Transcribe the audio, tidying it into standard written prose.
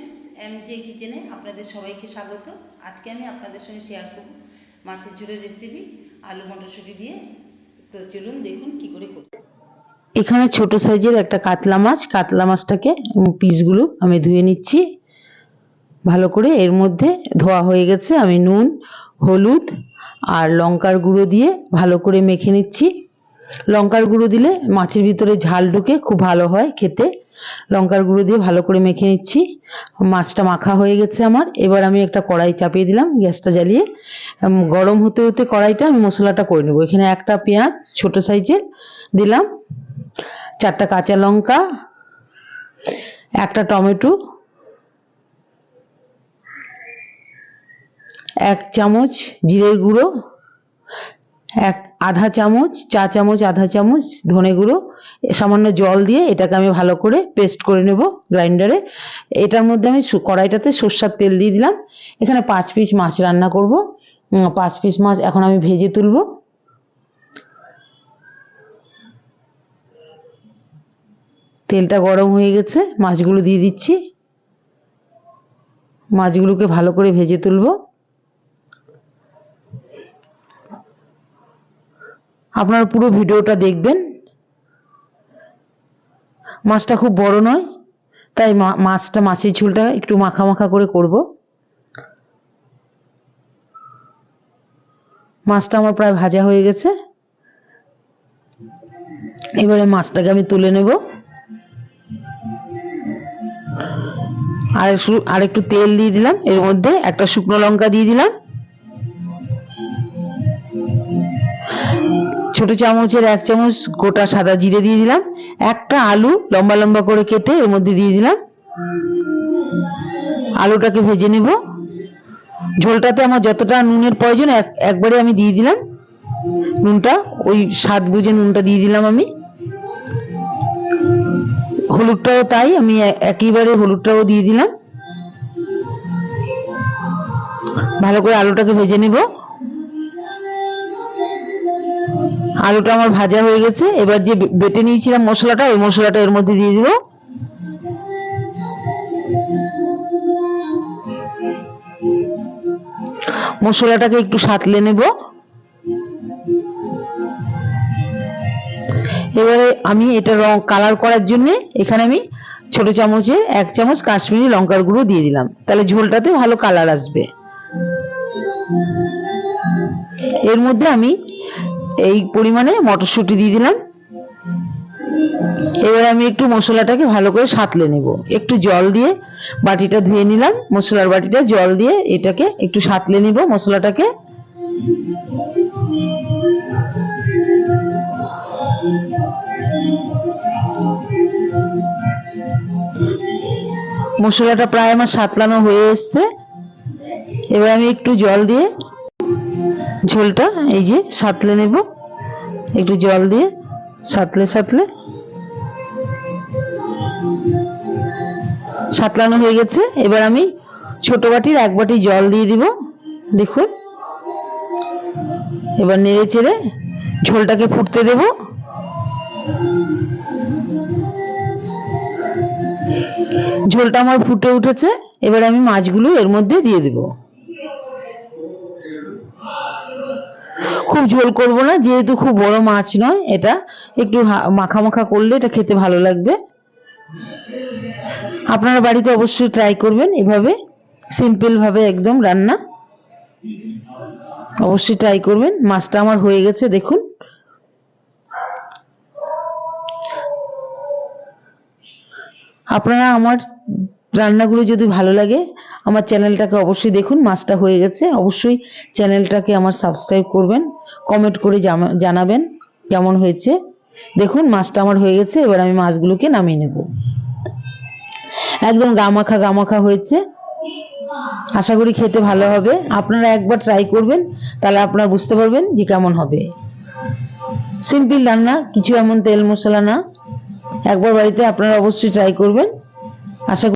Friends, এমজে কিচেনে আপনাদের সবাইকে স্বাগত। আজকে আমি আপনাদের সঙ্গে শেয়ার করব মাছের ঝোলের রেসিপি আলু মটরশুঁটি দিয়ে। তো চলুন দেখুন কি করে করি। এখানে ছোট সাইজের একটা কাতলা মাছটাকে পিসগুলো আমি ধুয়ে নিচ্ছি ভালো করে। এর মধ্যে ধোয়া হয়ে গেছে, আমি নুন, হলুদ আর লঙ্কার গুঁড়ো দিয়ে ভালো করে মেখে নিচ্ছি। লঙ্কার গুঁড়ো দিলে মাছের ভিতরে ঝাল ঢুকে খুব ভালো হয় খেতে। লঙ্কার গুঁড়ো দিয়ে ভালো করে মেখে নিচ্ছি। মাছটা মাখা হয়ে গেছে আমার। এবার আমি একটা কড়াই চাপিয়ে দিলাম, গ্যাসটা জ্বালিয়ে। গরম হতে হতে কড়াইটা আমি মশলাটা করে নেবো। এখানে একটা পেঁয়াজ ছোট সাইজের দিলাম, 4টা কাঁচা লঙ্কা, একটা টমেটো, 1 চামচ জিরের গুঁড়ো, আধা চামচ, চা চামচ আধা চামচ ধনে গুঁড়ো, সামান্য জল দিয়ে এটাকে আমি ভালো করে পেস্ট করে নেব গ্রাইন্ডারে। এটার মধ্যে আমি কড়াইটাতে সরষের তেল দিয়ে দিলাম। এখানে 5 পিস মাছ রান্না করব। 5 পিস মাছ এখন আমি ভেজে তুলব। তেলটা গরম হয়ে গেছে, মাছগুলো দিয়ে দিচ্ছি। মাছগুলোকে ভালো করে ভেজে তুলব। আপনারা পুরো ভিডিওটা দেখবেন। মাছটা খুব বড় নয়, তাই মাছের ঝোলটা একটু মাখা মাখা করে করব। মাছটা আমার প্রায় ভাজা হয়ে গেছে। এবারে মাছটাকে আমি তুলে নেব। আর একটু তেল দিয়ে দিলাম। এর মধ্যে একটা শুকনো লঙ্কা দিয়ে দিলাম, ছোট চামচের 1 চামচ গোটা সাদা জিরে দিয়ে দিলাম, একটা আলু লম্বা লম্বা করে কেটে এর মধ্যে দিয়ে দিলাম। আলুটাকে ভেজে নেব। ঝোলটাতে আমার যতটা নুনের প্রয়োজন একবারে আমি দিয়ে দিলাম। নুনটা ওই স্বাদ বুঝে নুনটা দিয়ে দিলাম আমি। হলুদটাও তাই, আমি একেবারে হলুদটাও দিয়ে দিলাম। ভালো করে আলুটাকে ভেজে নেব। আলুটা আমার ভাজা হয়ে গেছে। এবার যে বেটে নিয়েছিলাম মশলাটা, ওই মশলাটা এর মধ্যে দিয়ে দিব। মশলাটাকে একটু সাঁতলে নেব। এবারে আমি এটা কালার করার জন্য এখানে আমি ছোট চামচের 1 চামচ কাশ্মীরি লঙ্কার গুঁড়ো দিয়ে দিলাম, তাহলে ঝোলটাতে ভালো কালার আসবে। এর মধ্যে আমি এই পরিমাণে মটরশুঁটি দিয়ে দিলাম। এবার আমি একটু মশলাটাকে ভালো করে সাঁতলে নেব। একটু জল দিয়ে বাটিটা ধুয়ে নিলাম, মশলার বাটিটা জল দিয়ে এটাকে একটু সাঁতলে নিব মশলাটাকে। মশলাটা প্রায় আমার সাঁতলানো হয়ে এসছে। এবার আমি একটু জল দিয়ে ঝোলটা এই যে সাঁতলে নেব। একটু জল দিয়ে সাঁতলে সাঁতলানো হয়ে গেছে। এবার আমি ছোট বাটির 1 বাটি জল দিয়ে দিব। দেখুন, এবার নেড়ে চেড়ে ঝোলটাকে ফুটতে দেব। ঝোলটা আমার ফুটে উঠেছে। এবার আমি মাছগুলো এর মধ্যে দিয়ে দেব। খুব ঝোল করব না, যেহেতু খুব বড় মাছ নয়, এটা একটু মাখা মাখা করলে এটা খেতে ভালো লাগবে। আপনারা বাড়িতে অবশ্যই ট্রাই করবেন এভাবে, সিম্পল ভাবে একদম রান্না অবশ্যই ট্রাই করবেন। মাছটা আমার হয়ে গেছে দেখুন। আপনারা আমার রান্নাগুলো যদি ভালো লাগে আমার চ্যানেলটাকে অবশ্যই দেখুন। মাছটা হয়ে গেছে, অবশ্যই চ্যানেলটাকে আমার সাবস্ক্রাইব করবেন, কমেন্ট করে জানাবেন কেমন হয়েছে। দেখুন মাছটা আমার হয়ে গেছে। এবার আমি মাছগুলোকে নামিয়ে নেব। একদম গামাখা হয়েছে। আশা করি খেতে ভালো হবে। আপনারা একবার ট্রাই করবেন, তাহলে আপনারা বুঝতে পারবেন যে কেমন হবে। সিম্পল রান্না, কিছু এমন তেল মশলা না। একবার বাড়িতে আপনারা অবশ্যই ট্রাই করবেন। আশা